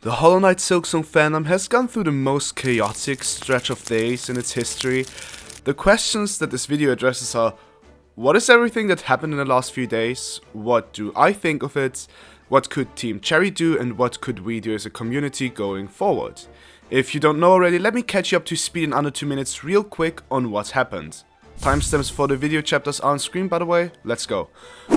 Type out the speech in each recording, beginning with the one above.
The Hollow Knight Silksong fandom has gone through the most chaotic stretch of days in its history. The questions that this video addresses are: what is everything that happened in the last few days? What do I think of it? What could Team Cherry do, and what could we do as a community going forward? If you don't know already, let me catch you up to speed in under 2 minutes real quick on what happened. Timestamps for the video chapters are on screen, by the way. Let's go.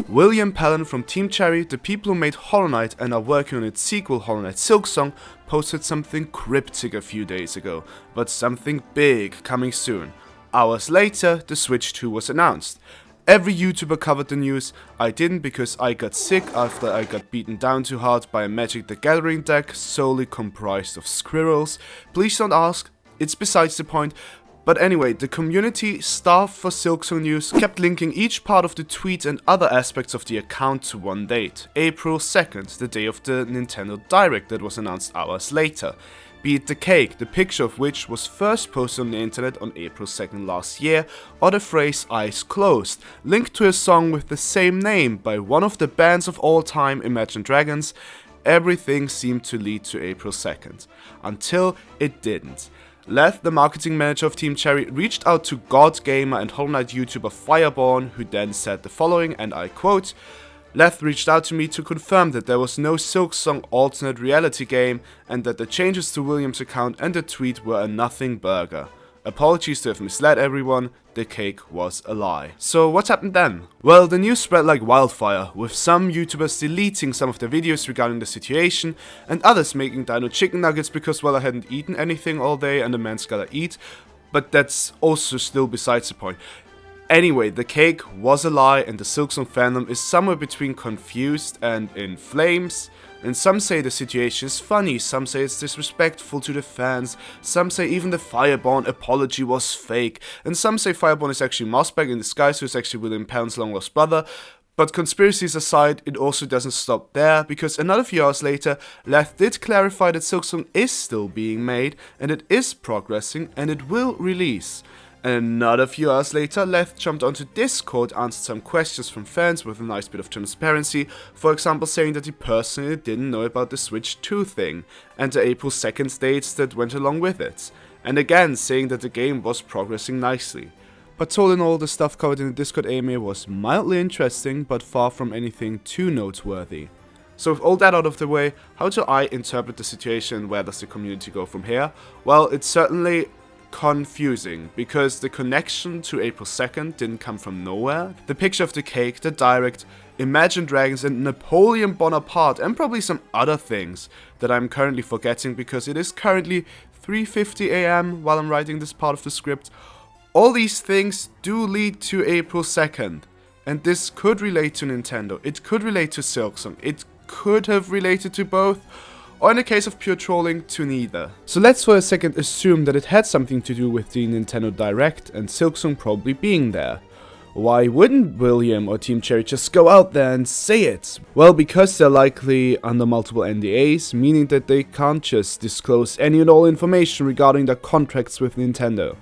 William Palin from Team Cherry, the people who made Hollow Knight and are working on its sequel Hollow Knight Silksong, posted something cryptic a few days ago, but something big coming soon. Hours later, the Switch 2 was announced. Every YouTuber covered the news. I didn't because I got sick after I got beaten down too hard by a Magic the Gathering deck solely comprised of squirrels. Please don't ask, it's besides the point. But anyway, the community staff for Silksong News kept linking each part of the tweet and other aspects of the account to one date, April 2nd, the day of the Nintendo Direct that was announced hours later. Be it the cake, the picture of which was first posted on the internet on April 2nd last year, or the phrase "eyes closed", linked to a song with the same name by one of the bands of all time, Imagine Dragons. Everything seemed to lead to April 2nd, until it didn't. Leth, the marketing manager of Team Cherry, reached out to God Gamer and Hollow Knight YouTuber Vaughan, who then said the following, and I quote: "Leth reached out to me to confirm that there was no Silksong alternate reality game and that the changes to William's account and the tweet were a nothing burger. Apologies to have misled everyone, the cake was a lie." So what happened then? Well, the news spread like wildfire, with some YouTubers deleting some of their videos regarding the situation, and others making dino chicken nuggets because, well, I hadn't eaten anything all day and a man's gotta eat, but that's also still besides the point. Anyway, the cake was a lie and the Silksong fandom is somewhere between confused and in flames. And some say the situation is funny, some say it's disrespectful to the fans, some say even the Fireborn apology was fake, and some say Fireborn is actually Mossbag in disguise, who is actually William Palin's long lost brother. But conspiracies aside, it also doesn't stop there, because another few hours later, Leth did clarify that Silksong is still being made, and it is progressing, and it will release. And another few hours later, Leth jumped onto Discord, answered some questions from fans with a nice bit of transparency, for example saying that he personally didn't know about the Switch 2 thing, and the April 2nd dates that went along with it, and again saying that the game was progressing nicely. But all in all, the stuff covered in the Discord AMA was mildly interesting, but far from anything too noteworthy. So with all that out of the way, how do I interpret the situation and where does the community go from here? Well, it's certainly confusing, because the connection to April 2nd didn't come from nowhere. The picture of the cake, the direct, Imagine Dragons and Napoleon Bonaparte, and probably some other things that I'm currently forgetting because it is currently 3:50 AM while I'm writing this part of the script. All these things do lead to April 2nd, and this could relate to Nintendo, it could relate to Silksong, it could have related to both, or in the case of pure trolling, to neither. So let's for a second assume that it had something to do with the Nintendo Direct and Silksong probably being there. Why wouldn't William or Team Cherry just go out there and say it? Well, because they're likely under multiple NDAs, meaning that they can't just disclose any and all information regarding their contracts with Nintendo.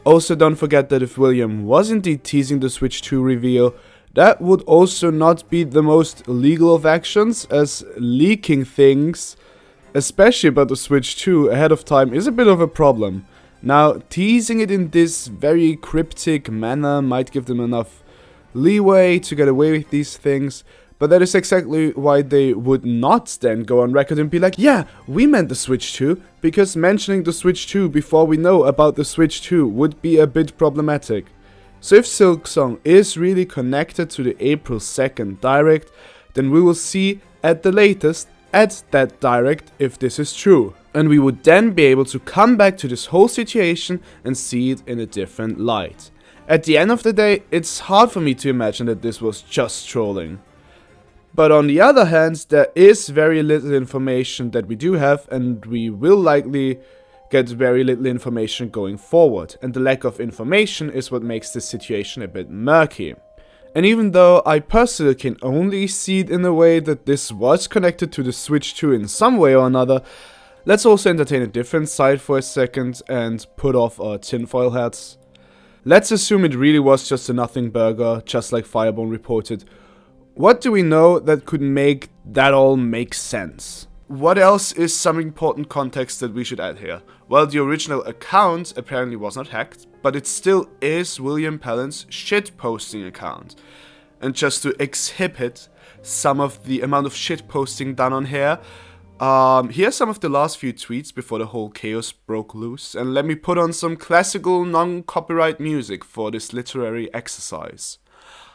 Also, don't forget that if William was indeed teasing the Switch 2 reveal, that would also not be the most legal of actions, as leaking things, especially about the Switch 2 ahead of time, is a bit of a problem. Now, teasing it in this very cryptic manner might give them enough leeway to get away with these things, but that is exactly why they would not then go on record and be like, yeah, we meant the Switch 2, because mentioning the Switch 2 before we know about the Switch 2 would be a bit problematic. So if Silksong is really connected to the April 2nd Direct, then we will see at the latest at that Direct if this is true. And we would then be able to come back to this whole situation and see it in a different light. At the end of the day, it's hard for me to imagine that this was just trolling. But on the other hand, there is very little information that we do have, and we will likely get very little information going forward, and the lack of information is what makes this situation a bit murky. And even though I personally can only see it in a way that this was connected to the Switch 2 in some way or another, let's also entertain a different side for a second and put off our tinfoil hats. Let's assume it really was just a nothing burger, just like Fireborn reported. What do we know that could make that all make sense? what else is some important context that we should add here? Well, the original account apparently was not hacked, but it still is William Pellin's shitposting account. And just to exhibit some of the amount of shitposting done on here, here's some of the last few tweets before the whole chaos broke loose, and let me put on some classical non-copyright music for this literary exercise.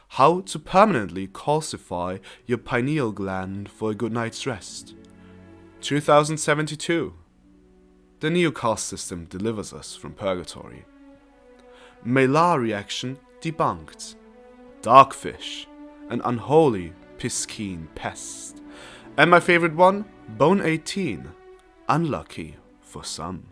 How to permanently calcify your pineal gland for a good night's rest. 2072. The new caste system delivers us from purgatory. Malar reaction debunked. Darkfish, an unholy piscine pest. And my favorite one, Bone 18, unlucky for some.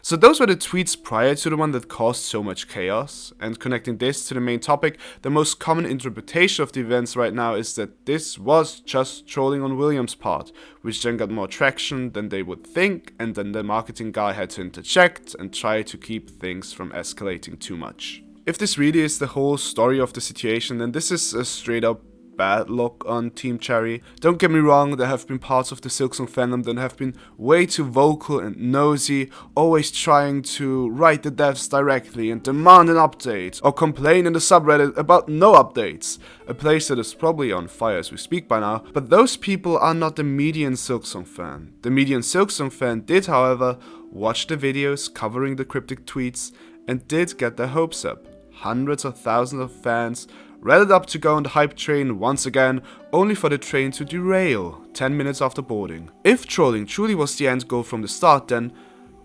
So those were the tweets prior to the one that caused so much chaos, and connecting this to the main topic, the most common interpretation of the events right now is that this was just trolling on William's part, which then got more traction than they would think, and then the marketing guy had to interject and try to keep things from escalating too much. If this really is the whole story of the situation, then this is a straight up bad look on Team Cherry. Don't get me wrong, there have been parts of the Silksong fandom that have been way too vocal and nosy, always trying to write the devs directly and demand an update, or complain in the subreddit about no updates, a place that is probably on fire as we speak by now, but those people are not the median Silksong fan. The median Silksong fan did, however, watch the videos covering the cryptic tweets and did get their hopes up. Hundreds of thousands of fans rallied up to go on the hype train once again, only for the train to derail 10 minutes after boarding. If trolling truly was the end goal from the start, then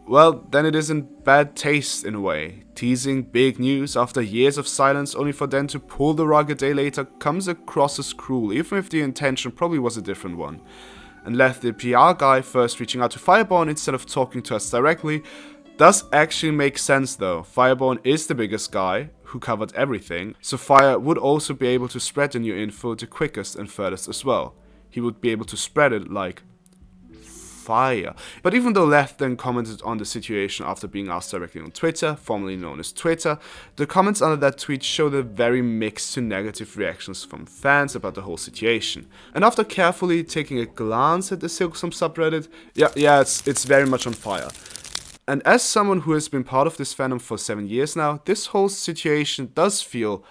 it is in bad taste in a way. Teasing big news after years of silence only for them to pull the rug a day later comes across as cruel, even if the intention probably was a different one. And left the PR guy first reaching out to Fireborn instead of talking to us directly does actually make sense though. Fireborn is the biggest guy who covered everything, so Fire would also be able to spread the new info the quickest and furthest as well. He would be able to spread it like fire. But even though Left then commented on the situation after being asked directly on Twitter, formerly known as Twitter, the comments under that tweet showed a very mixed to negative reactions from fans about the whole situation. And after carefully taking a glance at the Silksong subreddit, it's very much on fire. And as someone who has been part of this fandom for 7 years now, this whole situation does feel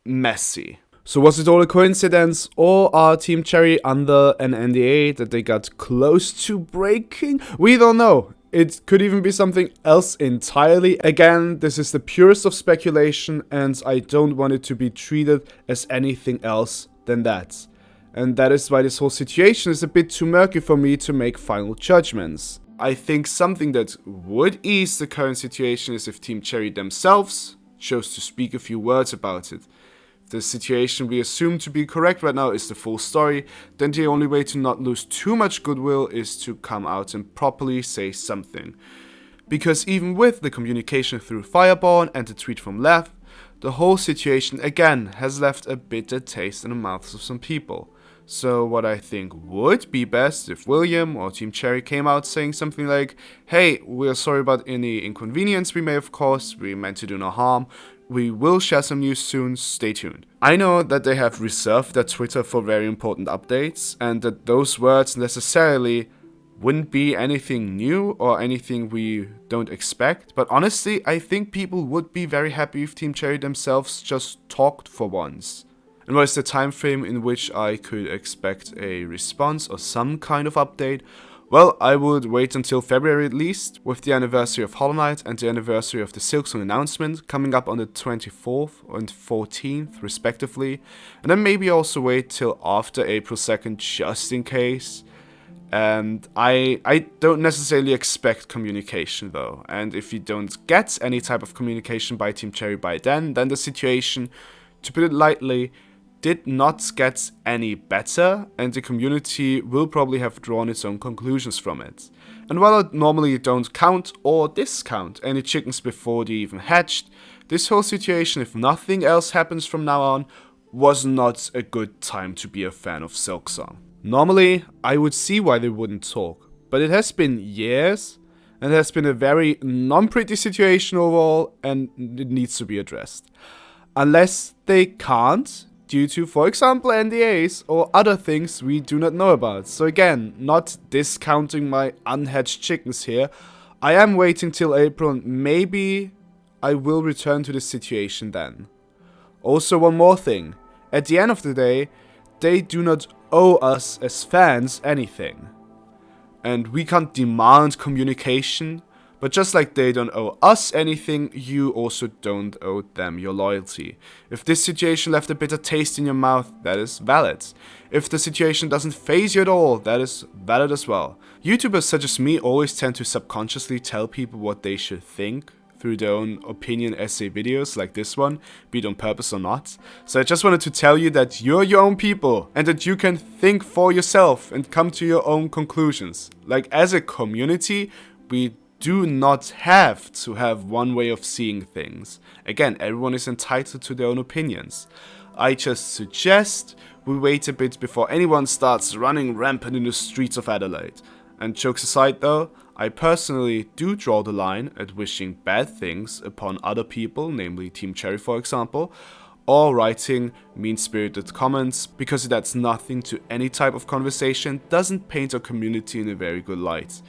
messy. So was it all a coincidence, or are Team Cherry under an NDA that they got close to breaking? We don't know. It could even be something else entirely. Again, this is the purest of speculation, and I don't want it to be treated as anything else than that. And that is why this whole situation is a bit too murky for me to make final judgments. I think something that would ease the current situation is if Team Cherry themselves chose to speak a few words about it. If the situation we assume to be correct right now is the full story, then the only way to not lose too much goodwill is to come out and properly say something. Because even with the communication through Fireborn and the tweet from Lev, the whole situation again has left a bitter taste in the mouths of some people. So what I think would be best if William or Team Cherry came out saying something like, hey, we're sorry about any inconvenience we may have caused, we meant to do no harm, we will share some news soon, stay tuned. I know that they have reserved their Twitter for very important updates, and that those words necessarily wouldn't be anything new or anything we don't expect, but honestly, I think people would be very happy if Team Cherry themselves just talked for once. And what is the time frame in which I could expect a response or some kind of update? Well, I would wait until February at least, with the anniversary of Hollow Knight and the anniversary of the Silksong announcement coming up on the 24th and 14th respectively, and then maybe also wait till after April 2nd just in case. And I don't necessarily expect communication though, and if you don't get any type of communication by Team Cherry by then the situation, to put it lightly, did not get any better, and the community will probably have drawn its own conclusions from it. And while I normally don't count or discount any chickens before they even hatched, this whole situation, if nothing else happens from now on, was not a good time to be a fan of Silksong. Normally, I would see why they wouldn't talk, but it has been years, and it has been a very non-pretty situation overall, and it needs to be addressed. Unless they can't, due to, for example, NDAs or other things we do not know about. So again, not discounting my unhatched chickens here. I am waiting till April and maybe I will return to this situation then. Also, one more thing. At the end of the day, they do not owe us as fans anything. And we can't demand communication, but just like they don't owe us anything, you also don't owe them your loyalty. If this situation left a bitter taste in your mouth, that is valid. If the situation doesn't faze you at all, that is valid as well. YouTubers such as me always tend to subconsciously tell people what they should think through their own opinion essay videos like this one, be it on purpose or not. So I just wanted to tell you that you're your own people and that you can think for yourself and come to your own conclusions. Like, as a community, we do not have to have one way of seeing things. Again, everyone is entitled to their own opinions. I just suggest we wait a bit before anyone starts running rampant in the streets of Adelaide. And jokes aside though, I personally do draw the line at wishing bad things upon other people, namely Team Cherry for example, or writing mean-spirited comments, because it adds nothing to any type of conversation, doesn't paint our community in a very good light.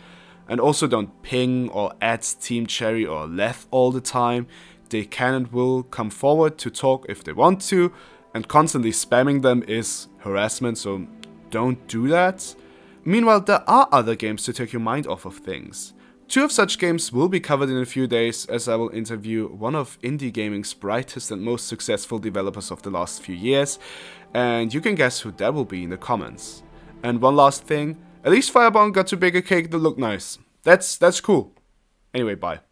And also don't ping or add Team Cherry or Leth all the time. They can and will come forward to talk if they want to, and constantly spamming them is harassment, so don't do that. Meanwhile, there are other games to take your mind off of things. 2 of such games will be covered in a few days, as I will interview one of indie gaming's brightest and most successful developers of the last few years, and you can guess who that will be in the comments. And one last thing, at least Fireborn got to bake a cake that looked nice. That's cool. Anyway, bye.